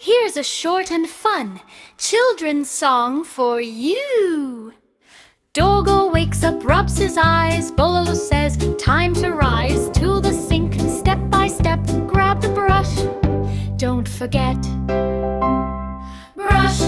Here's a short and fun children's song for you. Dogo wakes up, rubs his eyes. Bollo says, time to rise. To the sink, step by step, grab the brush. Don't forget, brush,